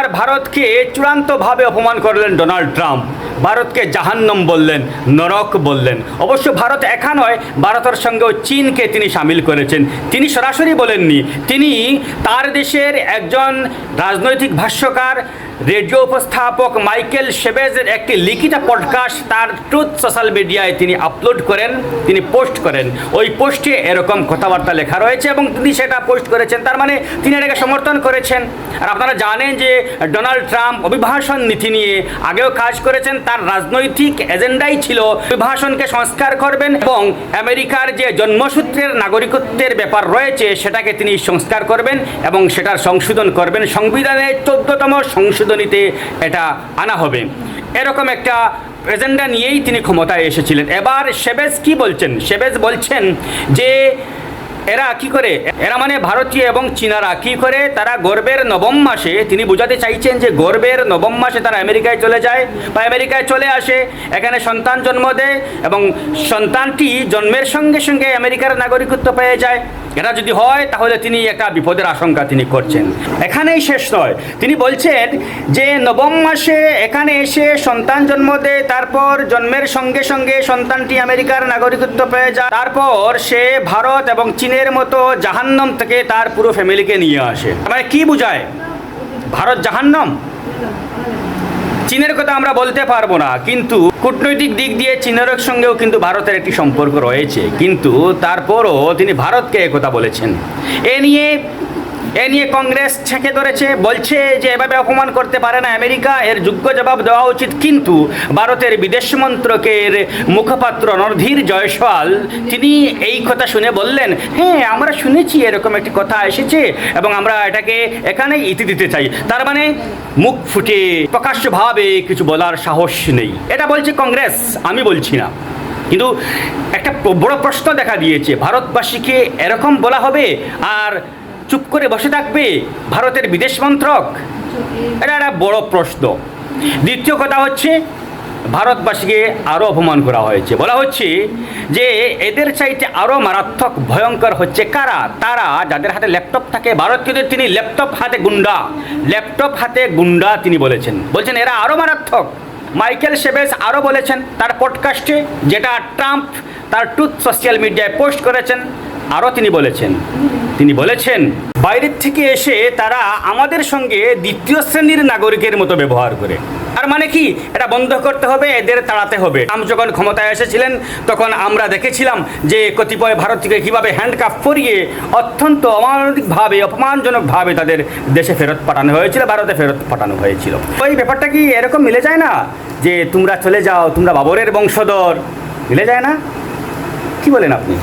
এবার ভারতকে চূড়ান্তভাবে অপমান করলেন ডোনাল্ড ট্রাম্প। ভারতকে জাহান্নাম বললেন, নরক বললেন। অবশ্য ভারত একা নয়, ভারতের সঙ্গেও চীনকে তিনি সামিল করেছেন। তিনি সরাসরি বলেননি, তিনি তার দেশের একজন রাজনৈতিক ভাষ্যকার, রেডিও উপস্থাপক মাইকেল শেবেজের একটি লিখিত পডকাস্ট তার ট্রুথ সোশ্যাল মিডিয়ায় তিনি আপলোড করেন, তিনি পোস্ট করেন। ওই পোস্টে এরকম কথাবার্তা লেখা রয়েছে এবং তিনি সেটা পোস্ট করেছেন, তার মানে তিনি এটাকে সমর্থন করেছেন। আর আপনারা জানেন যে ডোনাল্ড ট্রাম্প অভিবাসন নীতি নিয়ে আগেও কাজ করেছেন। তার রাজনৈতিক এজেন্ডাই ছিল অভিবাসনকে সংস্কার করবেন এবং আমেরিকার যে জন্মসূত্রের নাগরিকত্বের ব্যাপার রয়েছে সেটাকে তিনি সংস্কার করবেন এবং সেটার সংশোধন করবেন। সংবিধানের 14তম সংশোধনীতে এটা আনা হবে, এরকম একটা এজেন্ডা নিয়েই তিনি ক্ষমতায় এসেছিলেন। এবার শেবেজ কি বলছেন? শেবেজ বলছেন যে এরা কি করে, এরা মানে ভারতীয় এবং চীনারা কি করে তারা গর্ভের নবম মাসে, তিনি বোঝাতে চাইছেন যে গর্ভের নবম মাসে তারা আমেরিকায় চলে যায় বা আমেরিকায় চলে আসে, এখানে সন্তান জন্ম দেয় এবং সন্তানটি জন্মের সঙ্গে সঙ্গে আমেরিকার নাগরিকত্ব পেয়ে যায়। এটা যদি হয় তাহলে তিনি একটা বিপদের আশঙ্কা তিনি করছেন। এখানেই শেষ নয়, তিনি বলছেন যে নবম মাসে এখানে এসে সন্তান জন্ম দেয়, তারপর জন্মের সঙ্গে সঙ্গে সন্তানটি আমেরিকার নাগরিকত্ব পেয়ে যায়, তারপর সে ভারত এবং চীনের মতো জাহান্নাম থেকে তার পুরো ফ্যামিলিকে নিয়ে আসে। মানে কি বোঝায়? ভারত জাহান্নাম? চীনের কথা আমরা বলতে পারবো না, কিন্তু কূটনৈতিক দিক দিয়ে চীনের সঙ্গেও কিন্তু ভারতের একটি সম্পর্ক রয়েছে। কিন্তু তারপরও তিনি ভারতকে একথা বলেছেন। এ নিয়ে কংগ্রেস ছেঁকে ধরেছে, বলছে যে এভাবে অপমান করতে পারে না আমেরিকা, এর যোগ্য জবাব দেওয়া উচিত। কিন্তু ভারতের বিদেশ মন্ত্রকের মুখপাত্র রণধীর জয়সওয়াল তিনি এই কথা শুনে বললেন, হ্যাঁ আমরা শুনেছি এরকম একটি কথা এসেছে এবং আমরা এটাকে এখানে ইতি দিতে চাই। তার মানে মুখ ফুটে প্রকাশ্যভাবে কিছু বলার সাহস নেই, এটা বলছে কংগ্রেস, আমি বলছি না। কিন্তু একটা বড় প্রশ্ন দেখা দিয়েছে, ভারতবাসীকে এরকম বলা হবে আর চুপ করে বসে থাকবে ভারতের বিদেশ মন্ত্রক? এটা একটা বড় প্রশ্ন। দ্বিতীয় কথা হচ্ছে, ভারতবাসীকে আরও অপমান করা হয়েছে। বলা হচ্ছে যে এদের চাইতে আরও মারাত্মক ভয়ঙ্কর হচ্ছে কারা? তারা যাদের হাতে ল্যাপটপ থাকে। ভারতীয়দের তিনি ল্যাপটপ হাতে গুন্ডা তিনি বলছেন এরা আরও মারাত্মক। মাইকেল শেবেজ আরও বলেছেন তার পডকাস্টে, যেটা ট্রাম্প তার ট্রুথ সোশ্যাল মিডিয়ায় পোস্ট করেছেন, আরও তিনি বলেছেন বাইরের থেকে এসে তারা আমাদের সঙ্গে দ্বিতীয় শ্রেণীর নাগরিকের মতো ব্যবহার করে। আর মানে কি, এটা বন্ধ করতে হবে, এদের তাড়াতে হবে। ট্রাম্প যখন ক্ষমতায় এসেছিলেন তখন আমরা দেখেছিলাম যে কতিপয় ভারতীয়কে কীভাবে হ্যান্ডকাফ করিয়ে অত্যন্ত অমানবিকভাবে, অপমানজনকভাবে তাদের দেশে ফেরত পাঠানো হয়েছিল, ভারতে ফেরত পাঠানো হয়েছিল। ওই ব্যাপারটা কি এরকম মিলে যায় না যে তোমরা চলে যাও, তোমরা বাবরের বংশধর? মিলে যায় না? কি বলেন আপনি?